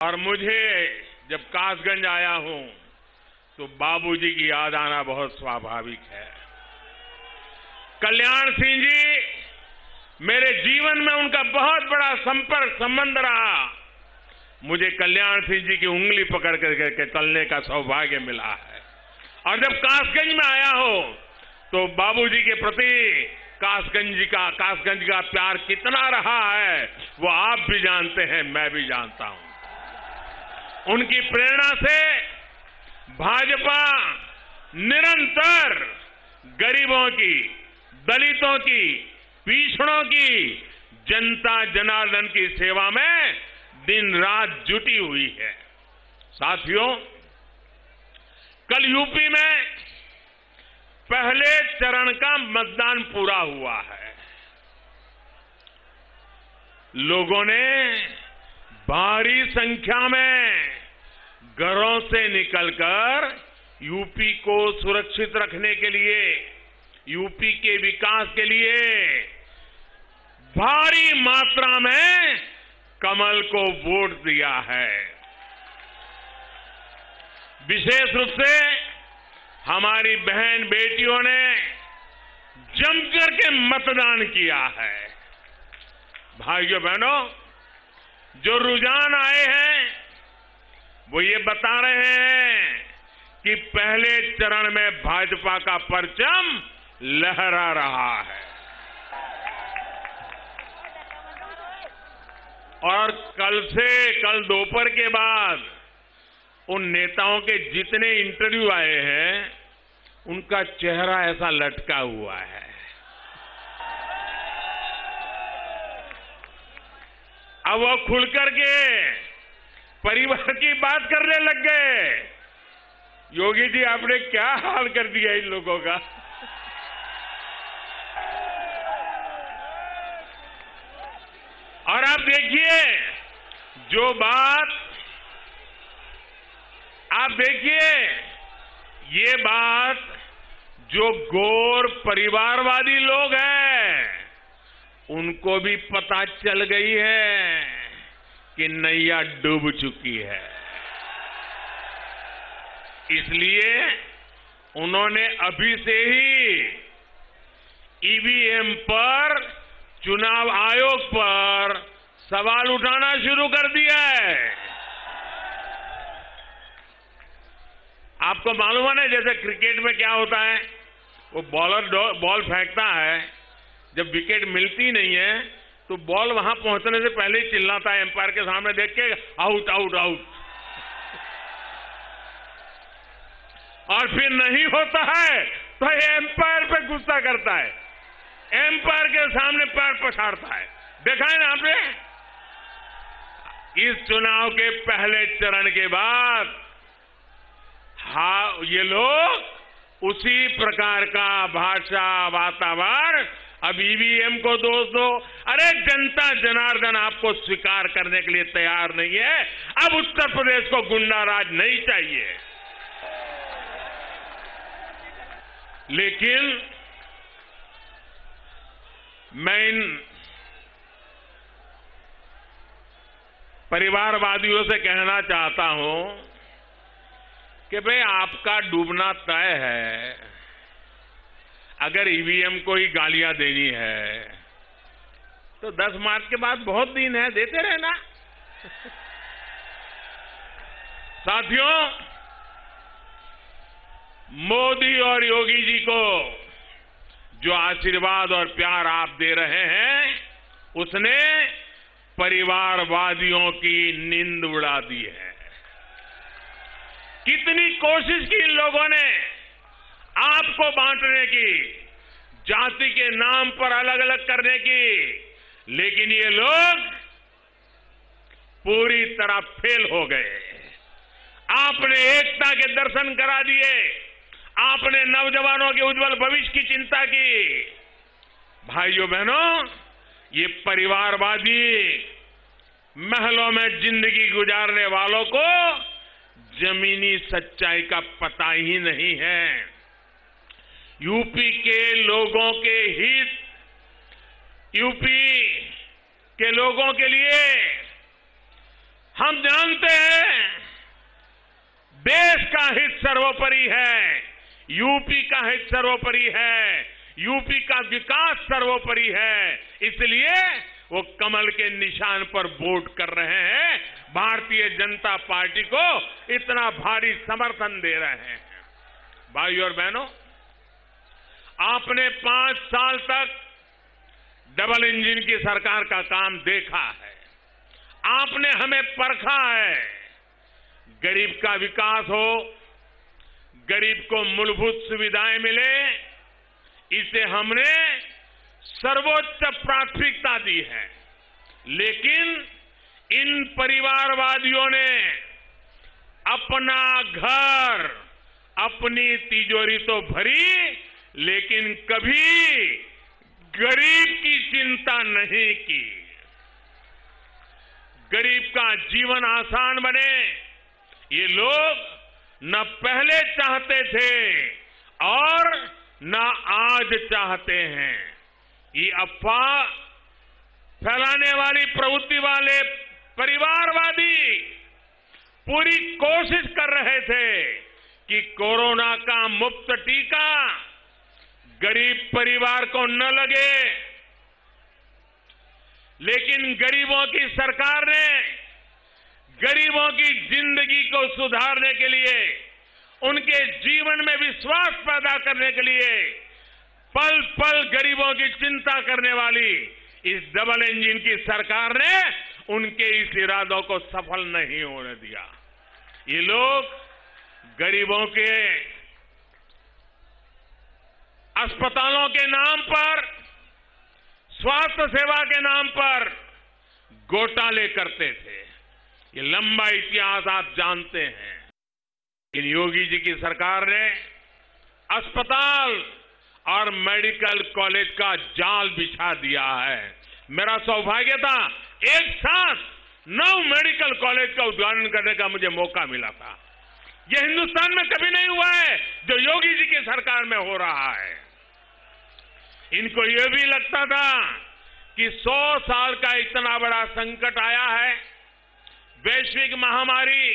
और मुझे जब कासगंज आया हूं तो बाबूजी की याद आना बहुत स्वाभाविक है। कल्याण सिंह जी, मेरे जीवन में उनका बहुत बड़ा संपर्क संबंध रहा। मुझे कल्याण सिंह जी की उंगली पकड़ करके चलने का सौभाग्य मिला है। और जब कासगंज में आया हो तो बाबूजी के प्रति कासगंज का प्यार कितना रहा है वो आप भी जानते हैं, मैं भी जानता हूं। उनकी प्रेरणा से भाजपा निरंतर गरीबों की, दलितों की, पिछड़ों की, जनता जनार्दन की सेवा में दिन रात जुटी हुई है। साथियों, कल यूपी में पहले चरण का मतदान पूरा हुआ है। लोगों ने भारी संख्या में घरों से निकलकर यूपी को सुरक्षित रखने के लिए, यूपी के विकास के लिए भारी मात्रा में कमल को वोट दिया है। विशेष रूप से हमारी बहन बेटियों ने जमकर के मतदान किया है। भाइयों बहनों, जो रुझान आए हैं वो ये बता रहे हैं कि पहले चरण में भाजपा का परचम लहरा रहा है। और कल दोपहर के बाद उन नेताओं के जितने इंटरव्यू आए हैं उनका चेहरा ऐसा लटका हुआ है। अब वो खुलकर के परिवार की बात करने लग गए। योगी जी, आपने क्या हाल कर दिया इन लोगों का। और आप देखिए, ये बात जो गौर परिवारवादी लोग हैं उनको भी पता चल गई है कि नैया डूब चुकी है। इसलिए उन्होंने अभी से ही ईवीएम पर, चुनाव आयोग पर सवाल उठाना शुरू कर दिया है। आपको मालूम है ना, जैसे क्रिकेट में क्या होता है, वो बॉलर बॉल फेंकता है, जब विकेट मिलती नहीं है तो बॉल वहां पहुंचने से पहले ही चिल्लाता है एम्पायर के सामने देख के, आउट आउट आउट। और फिर नहीं होता है तो ये एम्पायर पे गुस्सा करता है, एम्पायर के सामने पैर पछाड़ता है। देखा है ना आपने। इस चुनाव के पहले चरण के बाद ये लोग उसी प्रकार का भाषा, वातावरण, अब ईवीएम को दोष दो। अरे जनता जनार्दन आपको स्वीकार करने के लिए तैयार नहीं है। अब उत्तर प्रदेश को गुंडा राज नहीं चाहिए। लेकिन मैं इन परिवारवादियों से कहना चाहता हूं कि भाई, आपका डूबना तय है। अगर ईवीएम को ही गालियां देनी है तो 10 मार्च के बाद बहुत दिन है, देते रहना। साथियों, मोदी और योगी जी को जो आशीर्वाद और प्यार आप दे रहे हैं उसने परिवारवादियों की नींद उड़ा दी है। कितनी कोशिश की इन लोगों ने आपको बांटने की, जाति के नाम पर अलग अलग करने की, लेकिन ये लोग पूरी तरह फेल हो गए। आपने एकता के दर्शन करा दिए, आपने नौजवानों के उज्जवल भविष्य की चिंता की। भाइयों बहनों, ये परिवारवादी महलों में जिंदगी गुजारने वालों को जमीनी सच्चाई का पता ही नहीं है। यूपी के लोगों के हित, यूपी के लोगों के लिए हम जानते हैं देश का हित सर्वोपरि है, यूपी का हित सर्वोपरि है, यूपी का विकास सर्वोपरि है, इसलिए वो कमल के निशान पर वोट कर रहे हैं, भारतीय जनता पार्टी को इतना भारी समर्थन दे रहे हैं। भाइयों और बहनों, आपने 5 साल तक डबल इंजन की सरकार का काम देखा है, आपने हमें परखा है। गरीब का विकास हो, गरीब को मूलभूत सुविधाएं मिले, इसे हमने सर्वोच्च प्राथमिकता दी है। लेकिन इन परिवारवादियों ने अपना घर, अपनी तिजोरी तो भरी, लेकिन कभी गरीब की चिंता नहीं की। गरीब का जीवन आसान बने, ये लोग न पहले चाहते थे और न आज चाहते हैं। ये अफवाह फैलाने वाली प्रवृत्ति वाले परिवारवादी पूरी कोशिश कर रहे थे कि कोरोना का मुफ्त टीका गरीब परिवार को न लगे, लेकिन गरीबों की सरकार ने गरीबों की जिंदगी को सुधारने के लिए, उनके जीवन में विश्वास पैदा करने के लिए पल पल गरीबों की चिंता करने वाली इस डबल इंजन की सरकार ने उनके इस इरादों को सफल नहीं होने दिया। ये लोग गरीबों के अस्पतालों के नाम पर, स्वास्थ्य सेवा के नाम पर घोटाले करते थे। ये लंबा इतिहास आप जानते हैं। इन योगी जी की सरकार ने अस्पताल और मेडिकल कॉलेज का जाल बिछा दिया है। मेरा सौभाग्य था एक साथ 9 मेडिकल कॉलेज का उद्घाटन करने का मुझे मौका मिला था। यह हिंदुस्तान में कभी नहीं हुआ है जो योगी जी की सरकार में हो रहा है। इनको यह भी लगता था कि 100 साल का इतना बड़ा संकट आया है, वैश्विक महामारी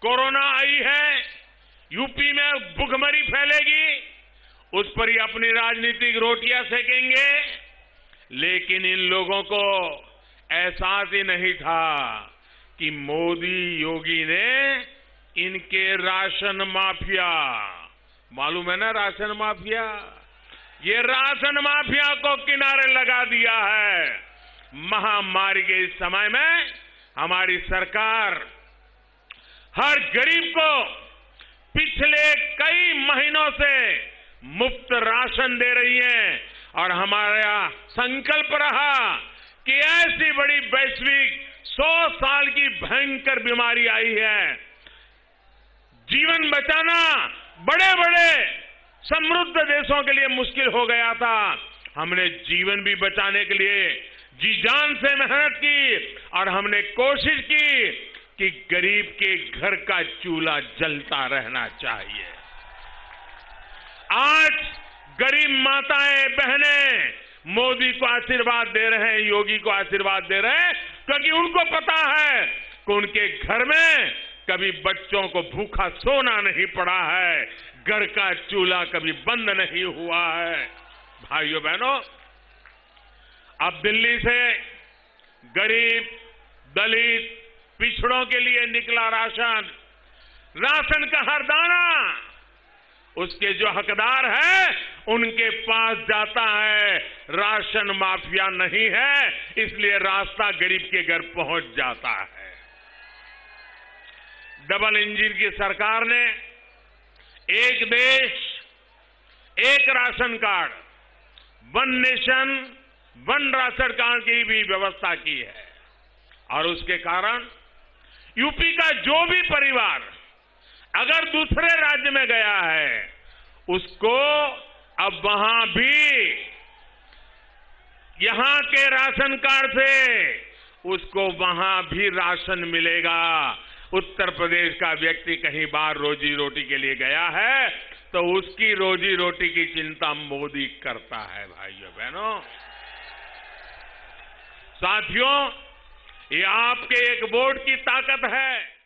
कोरोना आई है, यूपी में भुखमरी फैलेगी, उस पर ही अपनी राजनीतिक रोटियां सेकेंगे। लेकिन इन लोगों को एहसास ही नहीं था कि मोदी योगी ने इनके राशन माफिया, मालूम है ना राशन माफिया, ये राशन माफिया को किनारे लगा दिया है। महामारी के इस समय में हमारी सरकार हर गरीब को पिछले कई महीनों से मुफ्त राशन दे रही है और हमारा संकल्प रहा कि ऐसी बड़ी वैश्विक 100 साल की भयंकर बीमारी आई है, जीवन बचाना बड़े बड़े समृद्ध देशों के लिए मुश्किल हो गया था। हमने जीवन भी बचाने के लिए जी जान से मेहनत की और हमने कोशिश की कि गरीब के घर का चूल्हा जलता रहना चाहिए। आज गरीब माताएं बहनें मोदी को आशीर्वाद दे रहे हैं, योगी को आशीर्वाद दे रहे हैं, क्योंकि उनको पता है कि उनके घर में कभी बच्चों को भूखा सोना नहीं पड़ा है, घर का चूल्हा कभी बंद नहीं हुआ है। भाइयों बहनों, अब दिल्ली से गरीब, दलित, पिछड़ों के लिए निकला राशन, राशन का हर दाना उसके जो हकदार है उनके पास जाता है। राशन माफिया नहीं है, इसलिए रास्ता गरीब के घर पहुंच जाता है। डबल इंजन की सरकार ने एक देश एक ration card, one nation one ration card की भी व्यवस्था की है और उसके कारण यूपी का जो भी परिवार अगर दूसरे राज्य में गया है उसको अब वहां भी यहां के राशन कार्ड से उसको वहां भी राशन मिलेगा। उत्तर प्रदेश का व्यक्ति कहीं बाहर रोजी रोटी के लिए गया है तो उसकी रोजी रोटी की चिंता मोदी करता है। भाइयों बहनों, साथियों, ये आपके एक वोट की ताकत है।